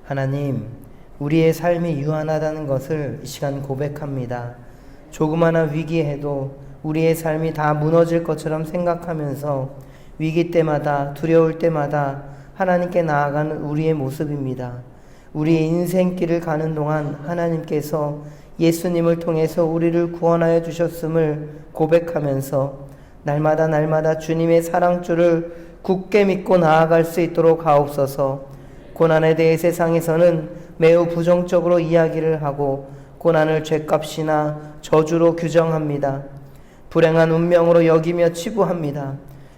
하나님, 우리의 삶이 유한하다는 것을 이 시간 고백합니다. 조그마한 위기에도 우리의 삶이 다 무너질 것처럼 생각하면서 위기 때마다 두려울 때마다 하나님께 나아가는 우리의 모습입니다. 우리의 인생길을 가는 동안 하나님께서 예수님을 통해서 우리를 구원하여 주셨음을 고백하면서 날마다 주님의 사랑줄을 굳게 믿고 나아갈 수 있도록 하옵소서. 고난에 대해 세상에서는 매우 부정적으로 이야기를 하고 고난을 죄값이나 저주로 규정합니다. 불행한 운명으로 여기며 치부합니다.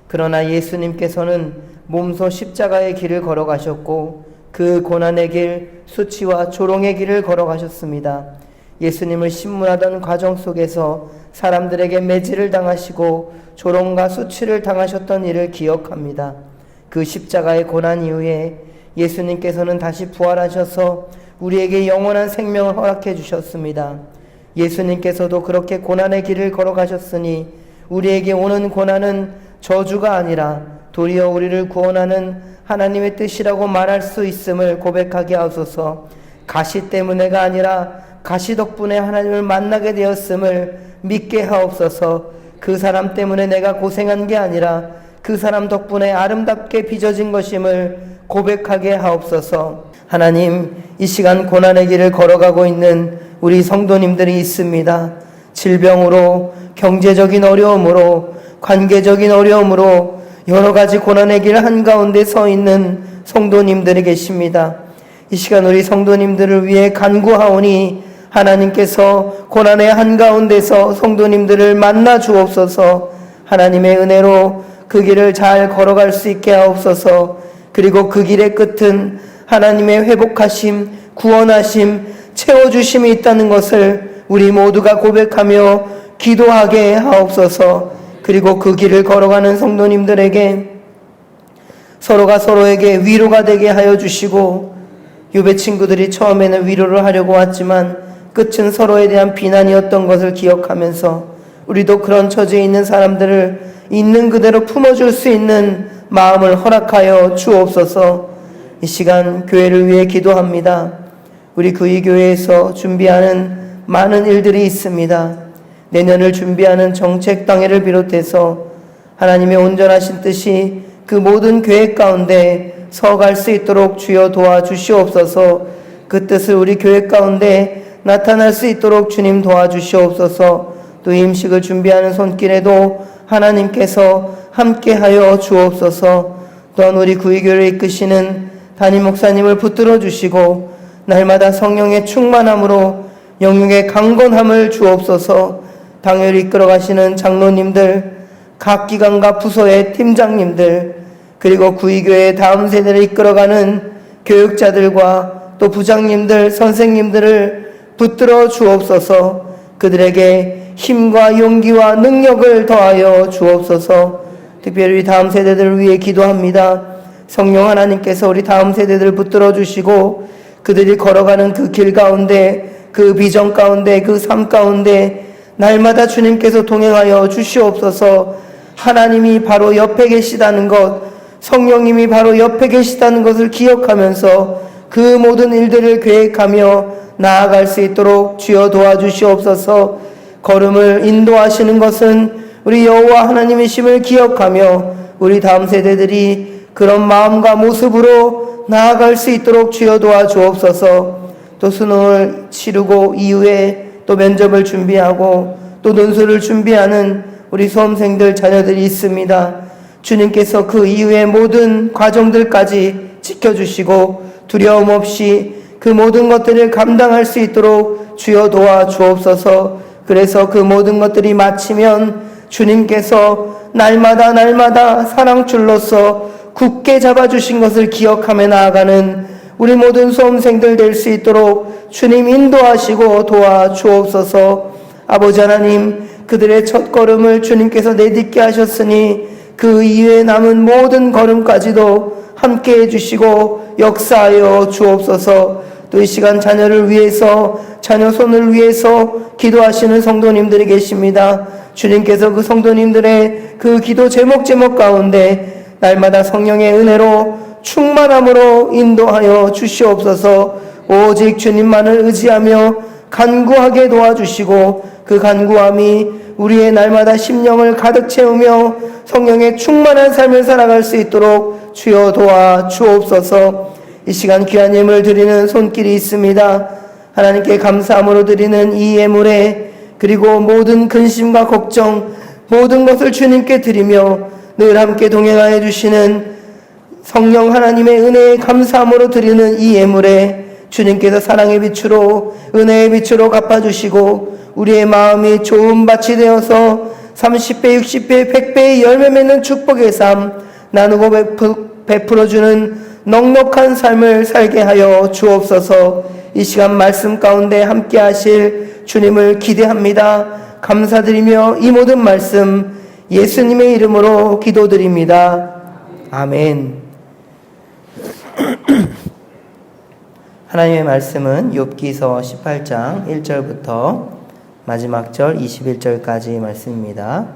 그러나 예수님께서는 몸소 십자가의 길을 걸어가셨고 그 고난의 길, 수치와 조롱의 길을 걸어가셨습니다. 예수님을 신문하던 과정 속에서 사람들에게 매질을 당하시고 조롱과 수치를 당하셨던 일을 기억합니다. 그 십자가의 고난 이후에 예수님께서는 다시 부활하셔서 우리에게 영원한 생명을 허락해 주셨습니다. 예수님께서도 그렇게 고난의 길을 걸어가셨으니 우리에게 오는 고난은 저주가 아니라 도리어 우리를 구원하는 하나님의 뜻이라고 말할 수 있음을 고백하게 하소서. 가시 때문에가 아니라 가시 덕분에 하나님을 만나게 되었음을 믿게 하옵소서. 그 사람 때문에 내가 고생한 게 아니라 그 사람 덕분에 아름답게 빚어진 것임을 고백하게 하옵소서. 하나님, 이 시간 고난의 길을 걸어가고 있는 우리 성도님들이 있습니다. 질병으로, 경제적인 어려움으로, 관계적인 어려움으로 여러 가지 고난의 길 한가운데 서 있는 성도님들이 계십니다. 이 시간 우리 성도님들을 위해 간구하오니 하나님께서 고난의 한가운데서 성도님들을 만나 주옵소서. 하나님의 은혜로 그 길을 잘 걸어갈 수 있게 하옵소서. 그리고 그 길의 끝은 하나님의 회복하심, 구원하심, 채워주심이 있다는 것을 우리 모두가 고백하며 기도하게 하옵소서. 그리고 그 길을 걸어가는 성도님들에게 서로가 서로에게 위로가 되게 하여 주시고, 유배 친구들이 처음에는 위로를 하려고 왔지만 끝은 서로에 대한 비난이었던 것을 기억하면서 우리도 그런 처지에 있는 사람들을 있는 그대로 품어줄 수 있는 마음을 허락하여 주옵소서. 이 시간 교회를 위해 기도합니다. 우리 구의교회에서 준비하는 많은 일들이 있습니다. 내년을 준비하는 정책 당회를 비롯해서 하나님의 온전하신 뜻이 그 모든 계획 가운데 서갈 수 있도록 주여 도와주시옵소서. 그 뜻을 우리 교회 가운데 나타날 수 있도록 주님 도와주시옵소서. 또 임식을 준비하는 손길에도 하나님께서 함께하여 주옵소서. 또한 우리 구의교회를 이끄시는 담임 목사님을 붙들어 주시고 날마다 성령의 충만함으로 영육의 강건함을 주옵소서. 당회를 이끌어 가시는 장로님들, 각 기관과 부서의 팀장님들, 그리고 구의교회의 다음 세대를 이끌어가는 교육자들과 또 부장님들, 선생님들을 붙들어 주옵소서. 그들에게 힘과 용기와 능력을 더하여 주옵소서. 특별히 다음 세대들을 위해 기도합니다. 성령 하나님께서 우리 다음 세대들을 붙들어 주시고 그들이 걸어가는 그 길 가운데, 그 비전 가운데, 그 삶 가운데 날마다 주님께서 동행하여 주시옵소서. 하나님이 바로 옆에 계시다는 것, 성령님이 바로 옆에 계시다는 것을 기억하면서 그 모든 일들을 계획하며 나아갈 수 있도록 주여 도와주시옵소서. 걸음을 인도하시는 것은 우리 여호와 하나님이심을 기억하며 우리 다음 세대들이 그런 마음과 모습으로 나아갈 수 있도록 주여 도와주옵소서. 또 수능을 치르고 이후에 또 면접을 준비하고 또 논술을 준비하는 우리 수험생들 자녀들이 있습니다. 주님께서 그 이후의 모든 과정들까지 지켜주시고 두려움 없이 그 모든 것들을 감당할 수 있도록 주여 도와주옵소서. 그래서 그 모든 것들이 마치면 주님께서 날마다 사랑줄로서 굳게 잡아주신 것을 기억하며 나아가는 우리 모든 수험생들 될 수 있도록 주님 인도하시고 도와주옵소서. 아버지 하나님, 그들의 첫 걸음을 주님께서 내딛게 하셨으니 그 이후에 남은 모든 걸음까지도 함께해 주시고 역사하여 주옵소서. 또 이 시간 자녀를 위해서, 자녀 손을 위해서 기도하시는 성도님들이 계십니다. 주님께서 그 성도님들의 그 기도 제목 가운데 날마다 성령의 은혜로 충만함으로 인도하여 주시옵소서. 오직 주님만을 의지하며 간구하게 도와주시고 그 간구함이 우리의 날마다 심령을 가득 채우며 성령의 충만한 삶을 살아갈 수 있도록 주여 도와 주옵소서. 이 시간 귀한 예물 드리는 손길이 있습니다. 하나님께 감사함으로 드리는 이 예물에 그리고 모든 근심과 걱정 모든 것을 주님께 드리며 늘 함께 동행하여 주시는 성령 하나님의 은혜에 감사함으로 드리는 이 예물에 주님께서 사랑의 빛으로 은혜의 빛으로 갚아주시고 우리의 마음이 좋은 밭이 되어서 30배, 60배, 100배의 열매 맺는 축복의 삶 나누고 베풀어주는 넉넉한 삶을 살게 하여 주옵소서. 이 시간 말씀 가운데 함께 하실 주님을 기대합니다. 감사드리며 이 모든 말씀 예수님의 이름으로 기도드립니다. 아멘. 하나님의 말씀은 욥기서 18장 1절부터 마지막 절 21절까지 말씀입니다.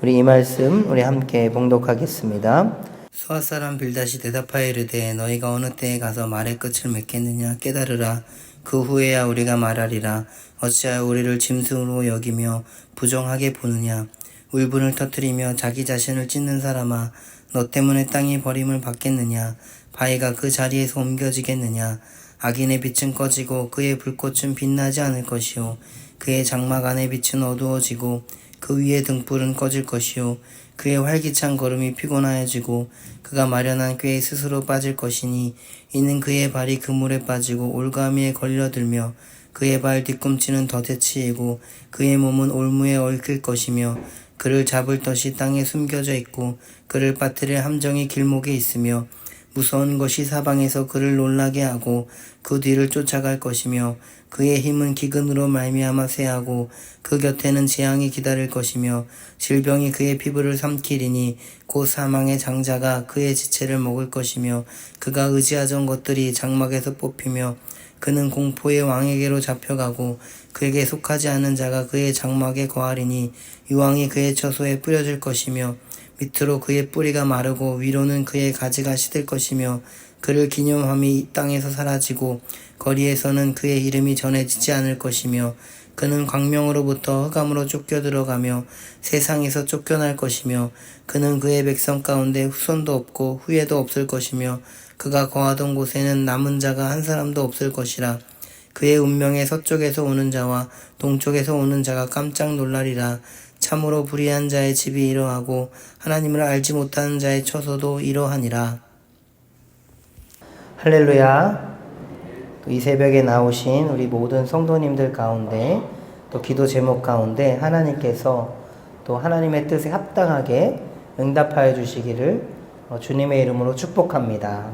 우리 이 말씀 우리 함께 봉독하겠습니다. 수아 사람 빌닷이 대답하여 이르되 너희가 어느 때에 가서 말의 끝을 맺겠느냐 깨달으라. 그 후에야 우리가 말하리라. 어찌하여 우리를 짐승으로 여기며 부정하게 보느냐. 울분을 터뜨리며 자기 자신을 찢는 사람아 너 때문에 땅이 버림을 받겠느냐. 바위가 그 자리에서 옮겨지겠느냐. 악인의 빛은 꺼지고 그의 불꽃은 빛나지 않을 것이요 그의 장막 안의 빛은 어두워지고 그 위의 등불은 꺼질 것이요 그의 활기찬 걸음이 피곤하여지고 그가 마련한 꾀에 스스로 빠질 것이니 이는 그의 발이 그물에 빠지고 올가미에 걸려들며 그의 발 뒤꿈치는 덫에 치이고 그의 몸은 올무에 얽힐 것이며 그를 잡을 덫이 땅에 숨겨져 있고 그를 빠뜨릴 함정이 길목에 있으며 무서운 것이 사방에서 그를 놀라게 하고 그 뒤를 쫓아갈 것이며 그의 힘은 기근으로 말미암아 쇠하고 그 곁에는 재앙이 기다릴 것이며 질병이 그의 피부를 삼키리니 곧 사망의 장자가 그의 지체를 먹을 것이며 그가 의지하던 것들이 장막에서 뽑히며 그는 공포의 왕에게로 잡혀가고 그에게 속하지 않은 자가 그의 장막에 거하리니 유황이 그의 처소에 뿌려질 것이며 밑으로 그의 뿌리가 마르고 위로는 그의 가지가 시들 것이며 그를 기념함이 땅에서 사라지고 거리에서는 그의 이름이 전해지지 않을 것이며 그는 광명으로부터 흑암으로 쫓겨 들어가며 세상에서 쫓겨날 것이며 그는 그의 백성 가운데 후손도 없고 후예도 없을 것이며 그가 거하던 곳에는 남은 자가 한 사람도 없을 것이라. 그의 운명에 서쪽에서 오는 자와 동쪽에서 오는 자가 깜짝 놀라리라. 참으로 불의한 자의 집이 이러하고 하나님을 알지 못하는 자의 처소도 이러하니라. 할렐루야. 이 새벽에 나오신 우리 모든 성도님들 가운데 또 기도 제목 가운데 하나님께서 또 하나님의 뜻에 합당하게 응답하여 주시기를 주님의 이름으로 축복합니다.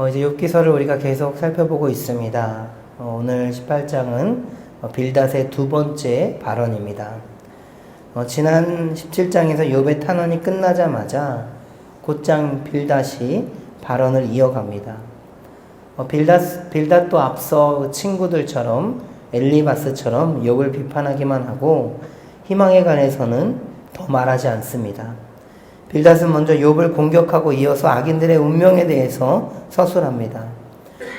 이제 욥기서를 우리가 계속 살펴보고 있습니다. 오늘 18장은 빌닷의 두 번째 발언입니다. 지난 17장에서 욥의 탄원이 끝나자마자 곧장 빌닷이 발언을 이어갑니다. 빌닷도 앞서 친구들처럼 엘리바스처럼 욥을 비판하기만 하고 희망에 관해서는 더 말하지 않습니다. 빌닷은 먼저 욥을 공격하고 이어서 악인들의 운명에 대해서 서술합니다.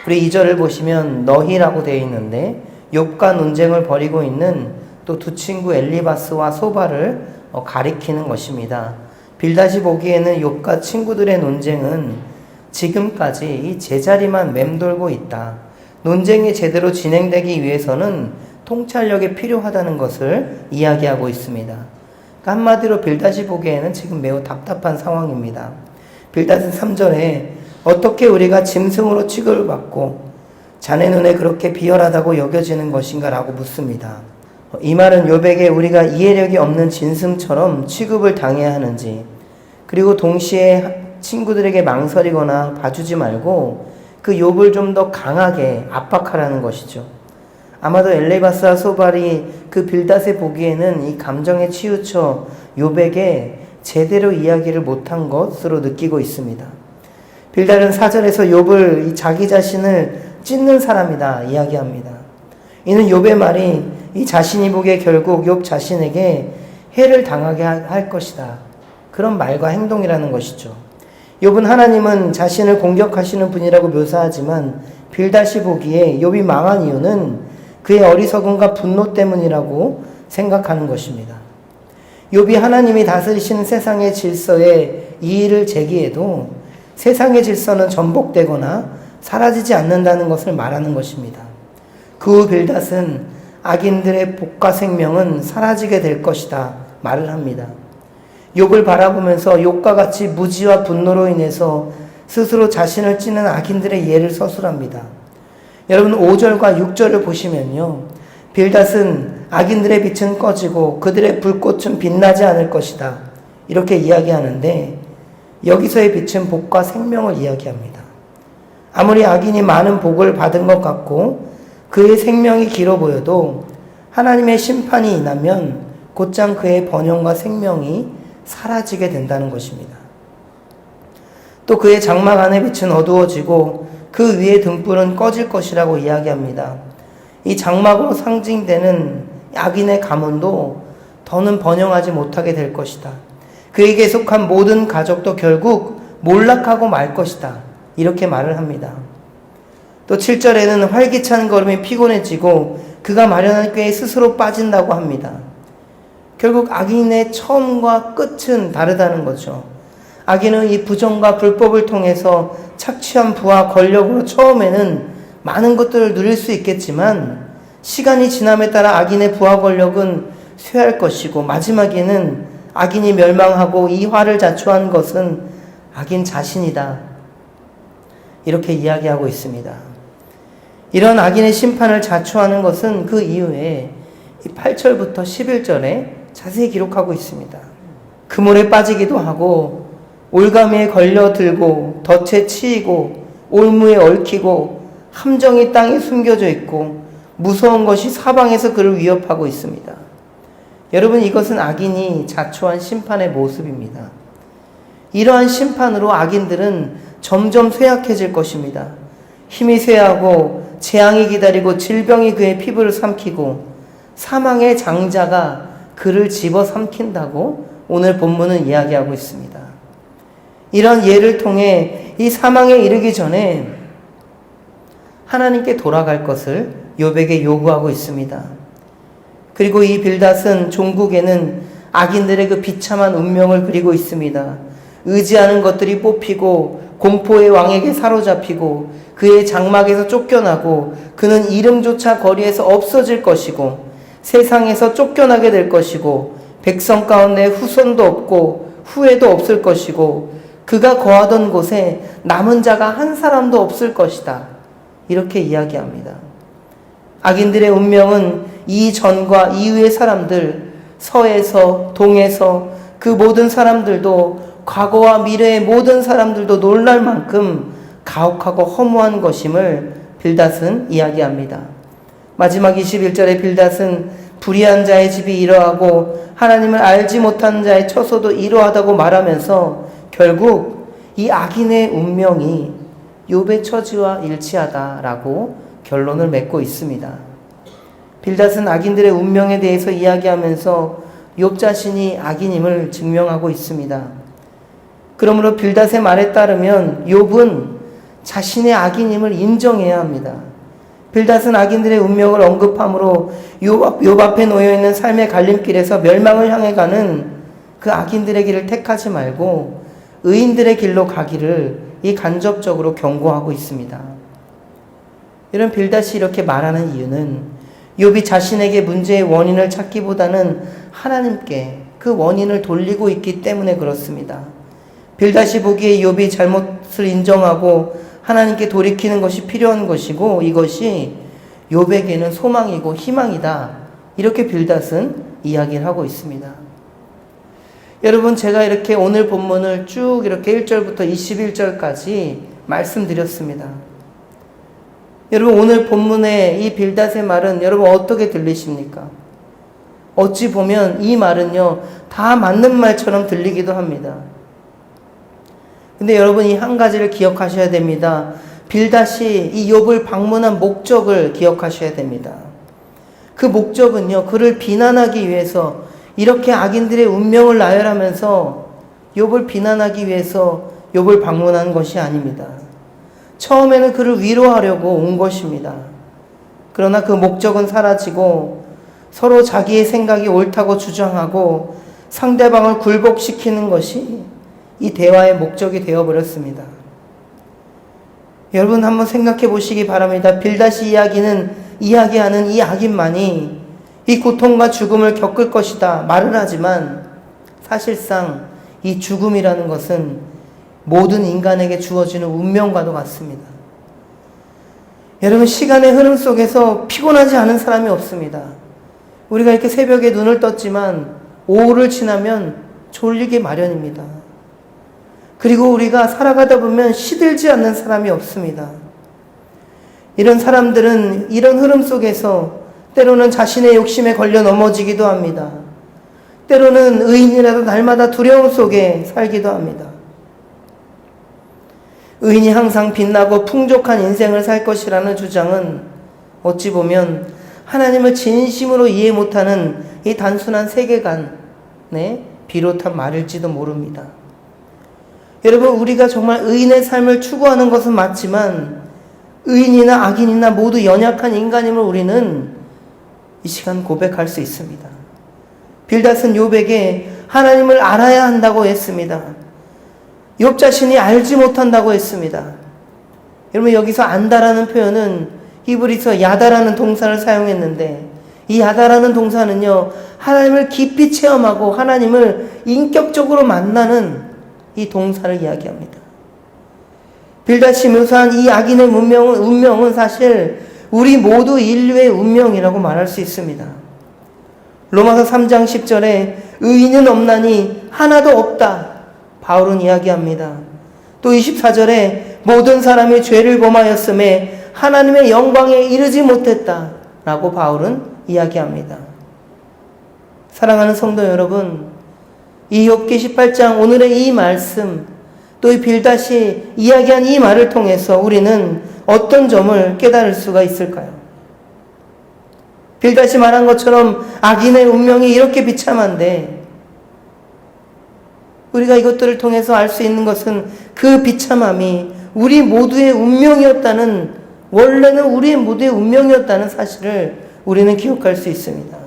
우리 2절을 보시면 너희라고 되어 있는데 욥과 논쟁을 벌이고 있는 또 두 친구 엘리바스와 소바를 가리키는 것입니다. 빌닷이 보기에는 욥과 친구들의 논쟁은 지금까지 이 제자리만 맴돌고 있다. 논쟁이 제대로 진행되기 위해서는 통찰력이 필요하다는 것을 이야기하고 있습니다. 그러니까 한마디로 빌닷이 보기에는 지금 매우 답답한 상황입니다. 빌닷은 3절에 어떻게 우리가 짐승으로 취급을 받고 자네 눈에 그렇게 비열하다고 여겨지는 것인가 라고 묻습니다. 이 말은 욥에게 우리가 이해력이 없는 짐승처럼 취급을 당해야 하는지, 그리고 동시에 친구들에게 망설이거나 봐주지 말고 그 욥을 좀 더 강하게 압박하라는 것이죠. 아마도 엘리바스와 소발이 그 빌닷에 보기에는 이 감정에 치우쳐 욥에게 제대로 이야기를 못한 것으로 느끼고 있습니다. 빌닷은 4절에서 욥을 자기 자신을 찢는 사람이다 이야기합니다. 이는 욥의 말이 이 자신이 보기에 결국 욥 자신에게 해를 당하게 할 것이다. 그런 말과 행동이라는 것이죠. 욥은 하나님은 자신을 공격하시는 분이라고 묘사하지만 빌닷이 보기에 욥이 망한 이유는 그의 어리석음과 분노 때문이라고 생각하는 것입니다. 욥이 하나님이 다스리시는 세상의 질서에 이의를 제기해도 세상의 질서는 전복되거나 사라지지 않는다는 것을 말하는 것입니다. 그 후 빌닷은 악인들의 복과 생명은 사라지게 될 것이다 말을 합니다. 욥을 바라보면서 욥과 같이 무지와 분노로 인해서 스스로 자신을 찌는 악인들의 예를 서술합니다. 여러분 5절과 6절을 보시면요. 빌닷은 악인들의 빛은 꺼지고 그들의 불꽃은 빛나지 않을 것이다. 이렇게 이야기하는데 여기서의 빛은 복과 생명을 이야기합니다. 아무리 악인이 많은 복을 받은 것 같고 그의 생명이 길어 보여도 하나님의 심판이 임하면 곧장 그의 번영과 생명이 사라지게 된다는 것입니다. 또 그의 장막 안의 빛은 어두워지고 그 위의 등불은 꺼질 것이라고 이야기합니다. 이 장막으로 상징되는 악인의 가문도 더는 번영하지 못하게 될 것이다. 그에게 속한 모든 가족도 결국 몰락하고 말 것이다. 이렇게 말을 합니다. 또 7절에는 활기찬 걸음이 피곤해지고 그가 마련한 꾀에 스스로 빠진다고 합니다. 결국 악인의 처음과 끝은 다르다는 거죠. 악인은 이 부정과 불법을 통해서 착취한 부와 권력으로 처음에는 많은 것들을 누릴 수 있겠지만 시간이 지남에 따라 악인의 부와 권력은 쇠할 것이고 마지막에는 악인이 멸망하고 이 화를 자초한 것은 악인 자신이다. 이렇게 이야기하고 있습니다. 이런 악인의 심판을 자초하는 것은 그 이후에 8절부터 11절에 자세히 기록하고 있습니다. 그물에 빠지기도 하고 올가미에 걸려들고 덫에 치이고 올무에 얽히고 함정이 땅에 숨겨져 있고 무서운 것이 사방에서 그를 위협하고 있습니다. 여러분 이것은 악인이 자초한 심판의 모습입니다. 이러한 심판으로 악인들은 점점 쇠약해질 것입니다. 힘이 쇠하고 재앙이 기다리고 질병이 그의 피부를 삼키고 사망의 장자가 그를 집어삼킨다고 오늘 본문은 이야기하고 있습니다. 이런 예를 통해 이 사망에 이르기 전에 하나님께 돌아갈 것을 욥에게 요구하고 있습니다. 그리고 이 빌닷은 종국에는 악인들의 그 비참한 운명을 그리고 있습니다. 의지하는 것들이 뽑히고 공포의 왕에게 사로잡히고 그의 장막에서 쫓겨나고 그는 이름조차 거리에서 없어질 것이고 세상에서 쫓겨나게 될 것이고 백성 가운데 후손도 없고 후회도 없을 것이고 그가 거하던 곳에 남은 자가 한 사람도 없을 것이다. 이렇게 이야기합니다. 악인들의 운명은 이전과 이후의 사람들, 서에서 동에서 그 모든 사람들도 과거와 미래의 모든 사람들도 놀랄 만큼 가혹하고 허무한 것임을 빌닷은 이야기합니다. 마지막 21절에 빌닷은 불의한 자의 집이 이러하고 하나님을 알지 못하는 자의 처소도 이러하다고 말하면서 결국 이 악인의 운명이 욥의 처지와 일치하다라고 결론을 맺고 있습니다. 빌닷은 악인들의 운명에 대해서 이야기하면서 욥 자신이 악인임을 증명하고 있습니다. 그러므로 빌닷의 말에 따르면 욥은 자신의 악인임을 인정해야 합니다. 빌닷은 악인들의 운명을 언급함으로 욥 앞에 놓여있는 삶의 갈림길에서 멸망을 향해 가는 그 악인들의 길을 택하지 말고 의인들의 길로 가기를 이 간접적으로 경고하고 있습니다. 이런 빌닷이 이렇게 말하는 이유는 욥이 자신에게 문제의 원인을 찾기보다는 하나님께 그 원인을 돌리고 있기 때문에 그렇습니다. 빌닷이 보기에 욥이 잘못을 인정하고 하나님께 돌이키는 것이 필요한 것이고 이것이 욥에게는 소망이고 희망이다. 이렇게 빌닷은 이야기를 하고 있습니다. 여러분 제가 이렇게 오늘 본문을 쭉 이렇게 1절부터 21절까지 말씀드렸습니다. 여러분 오늘 본문의 이 빌닷의 말은 여러분 어떻게 들리십니까? 어찌 보면 이 말은요 다 맞는 말처럼 들리기도 합니다. 근데 여러분 이 한 가지를 기억하셔야 됩니다. 빌닷이 이 욥을 방문한 목적을 기억하셔야 됩니다. 그 목적은요 그를 비난하기 위해서 이렇게 악인들의 운명을 나열하면서 욥을 비난하기 위해서 욥을 방문한 것이 아닙니다. 처음에는 그를 위로하려고 온 것입니다. 그러나 그 목적은 사라지고 서로 자기의 생각이 옳다고 주장하고 상대방을 굴복시키는 것이 이 대화의 목적이 되어버렸습니다. 여러분 한번 생각해 보시기 바랍니다. 빌닷이 이야기하는 이 악인만이 이 고통과 죽음을 겪을 것이다 말을 하지만 사실상 이 죽음이라는 것은 모든 인간에게 주어지는 운명과도 같습니다. 여러분 시간의 흐름 속에서 피곤하지 않은 사람이 없습니다. 우리가 이렇게 새벽에 눈을 떴지만 오후를 지나면 졸리게 마련입니다. 그리고 우리가 살아가다 보면 시들지 않는 사람이 없습니다. 이런 사람들은 이런 흐름 속에서 때로는 자신의 욕심에 걸려 넘어지기도 합니다. 때로는 의인이라도 날마다 두려움 속에 살기도 합니다. 의인이 항상 빛나고 풍족한 인생을 살 것이라는 주장은 어찌 보면 하나님을 진심으로 이해 못하는 이 단순한 세계관에 비롯한 말일지도 모릅니다. 여러분 우리가 정말 의인의 삶을 추구하는 것은 맞지만 의인이나 악인이나 모두 연약한 인간임을 우리는 이 시간 고백할 수 있습니다. 빌닷은 욥에게 하나님을 알아야 한다고 했습니다. 욥 자신이 알지 못한다고 했습니다. 여러분 여기서 안다라는 표현은 히브리서 야다라는 동사를 사용했는데 이 야다라는 동사는요 하나님을 깊이 체험하고 하나님을 인격적으로 만나는 이 동사를 이야기합니다. 빌닷이 묘사한 이 악인의 운명은 사실 우리 모두 인류의 운명이라고 말할 수 있습니다. 로마서 3장 10절에 의인은 없나니 하나도 없다 바울은 이야기합니다. 또 24절에 모든 사람이 죄를 범하였음에 하나님의 영광에 이르지 못했다 라고 바울은 이야기합니다. 사랑하는 성도 여러분, 이 욥기 18장 오늘의 이 말씀 또 이 빌닷이 이야기한 이 말을 통해서 우리는 어떤 점을 깨달을 수가 있을까요? 빌닷이 말한 것처럼 악인의 운명이 이렇게 비참한데 우리가 이것들을 통해서 알 수 있는 것은 그 비참함이 우리 모두의 운명이었다는 원래는 우리 모두의 운명이었다는 사실을 우리는 기억할 수 있습니다.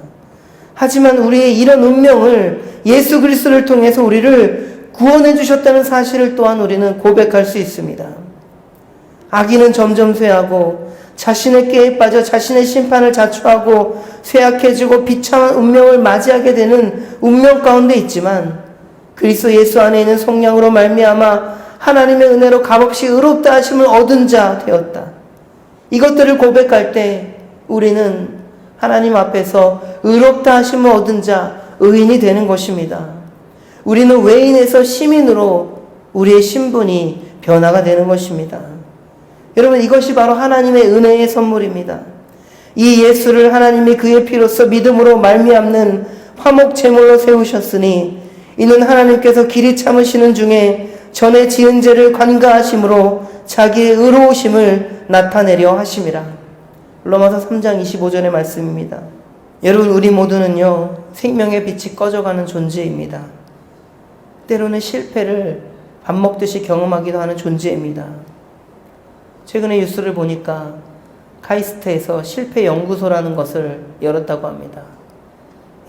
하지만 우리의 이런 운명을 예수 그리스도를 통해서 우리를 구원해 주셨다는 사실을 또한 우리는 고백할 수 있습니다. 악인은 점점 쇠하고 자신의 깨에 빠져 자신의 심판을 자초하고 쇠약해지고 비참한 운명을 맞이하게 되는 운명 가운데 있지만 그리스도 예수 안에 있는 성령으로 말미암아 하나님의 은혜로 값없이 의롭다 하심을 얻은 자 되었다. 이것들을 고백할 때 우리는 하나님 앞에서 의롭다 하심을 얻은 자, 의인이 되는 것입니다. 우리는 외인에서 시민으로 우리의 신분이 변화가 되는 것입니다. 여러분 이것이 바로 하나님의 은혜의 선물입니다. 이 예수를 하나님이 그의 피로써 믿음으로 말미암는 화목 제물로 세우셨으니 이는 하나님께서 길이 참으시는 중에 전에 지은 죄를 관가하심으로 자기의 의로우심을 나타내려 하심이라. 로마서 3장 25절의 말씀입니다. 여러분 우리 모두는요 생명의 빛이 꺼져가는 존재입니다. 때로는 실패를 밥 먹듯이 경험하기도 하는 존재입니다. 최근에 뉴스를 보니까 카이스트에서 실패 연구소라는 것을 열었다고 합니다.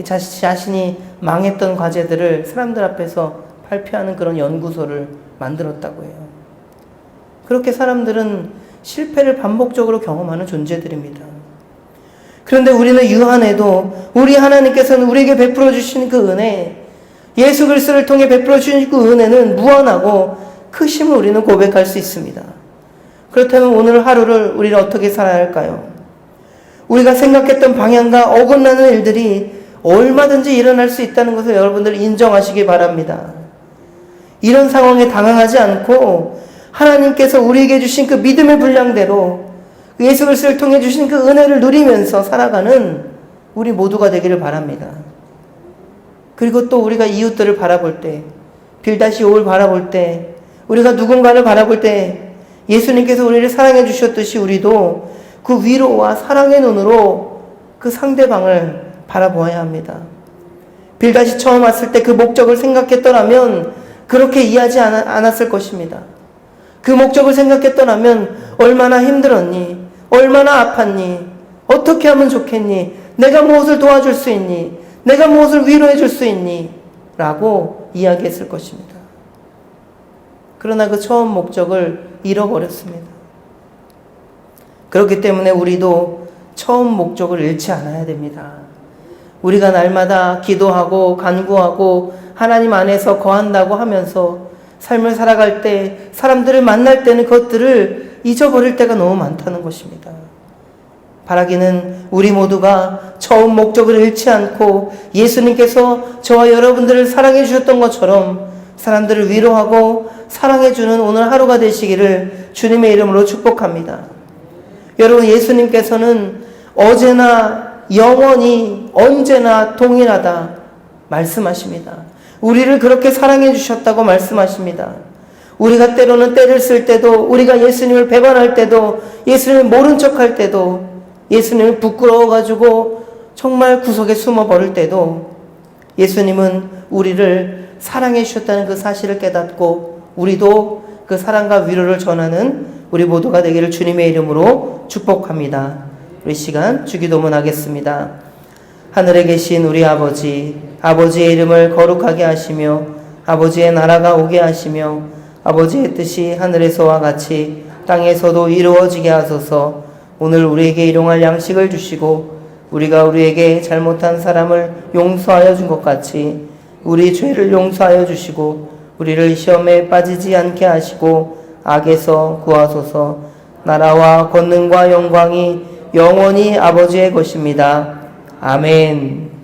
자신이 망했던 과제들을 사람들 앞에서 발표하는 그런 연구소를 만들었다고 해요. 그렇게 사람들은 실패를 반복적으로 경험하는 존재들입니다. 그런데 우리는 유한해도 우리 하나님께서는 우리에게 베풀어 주신 그 은혜, 예수 그리스도를 통해 베풀어 주신 그 은혜는 무한하고 크심을 우리는 고백할 수 있습니다. 그렇다면 오늘 하루를 우리는 어떻게 살아야 할까요? 우리가 생각했던 방향과 어긋나는 일들이 얼마든지 일어날 수 있다는 것을 여러분들 인정하시기 바랍니다. 이런 상황에 당황하지 않고 하나님께서 우리에게 주신 그 믿음의 분량대로 예수 그리스도를 통해 주신 그 은혜를 누리면서 살아가는 우리 모두가 되기를 바랍니다. 그리고 또 우리가 이웃들을 바라볼 때, 빌닷이 욥을 바라볼 때, 우리가 누군가를 바라볼 때 예수님께서 우리를 사랑해 주셨듯이 우리도 그 위로와 사랑의 눈으로 그 상대방을 바라보아야 합니다. 빌닷이 처음 왔을 때 그 목적을 생각했더라면 그렇게 이해하지 않았을 것입니다. 그 목적을 생각했더라면 얼마나 힘들었니? 얼마나 아팠니? 어떻게 하면 좋겠니? 내가 무엇을 도와줄 수 있니? 내가 무엇을 위로해 줄 수 있니? 라고 이야기했을 것입니다. 그러나 그 처음 목적을 잃어버렸습니다. 그렇기 때문에 우리도 처음 목적을 잃지 않아야 됩니다. 우리가 날마다 기도하고 간구하고 하나님 안에서 거한다고 하면서 삶을 살아갈 때, 사람들을 만날 때는 그것들을 잊어버릴 때가 너무 많다는 것입니다. 바라기는 우리 모두가 처음 목적을 잃지 않고 예수님께서 저와 여러분들을 사랑해 주셨던 것처럼 사람들을 위로하고 사랑해 주는 오늘 하루가 되시기를 주님의 이름으로 축복합니다. 여러분, 예수님께서는 어제나 영원히 언제나 동일하다 말씀하십니다. 우리를 그렇게 사랑해 주셨다고 말씀하십니다. 우리가 때로는 때를 쓸 때도, 우리가 예수님을 배반할 때도, 예수님을 모른 척할 때도, 예수님을 부끄러워가지고 정말 구석에 숨어버릴 때도 예수님은 우리를 사랑해 주셨다는 그 사실을 깨닫고 우리도 그 사랑과 위로를 전하는 우리 모두가 되기를 주님의 이름으로 축복합니다. 우리 시간 주기도문 하겠습니다. 하늘에 계신 우리 아버지, 아버지의 이름을 거룩하게 하시며 아버지의 나라가 오게 하시며 아버지의 뜻이 하늘에서와 같이 땅에서도 이루어지게 하소서. 오늘 우리에게 일용할 양식을 주시고 우리가 우리에게 잘못한 사람을 용서하여 준 것 같이 우리 죄를 용서하여 주시고 우리를 시험에 빠지지 않게 하시고 악에서 구하소서. 나라와 권능과 영광이 영원히 아버지의 것입니다. 아멘.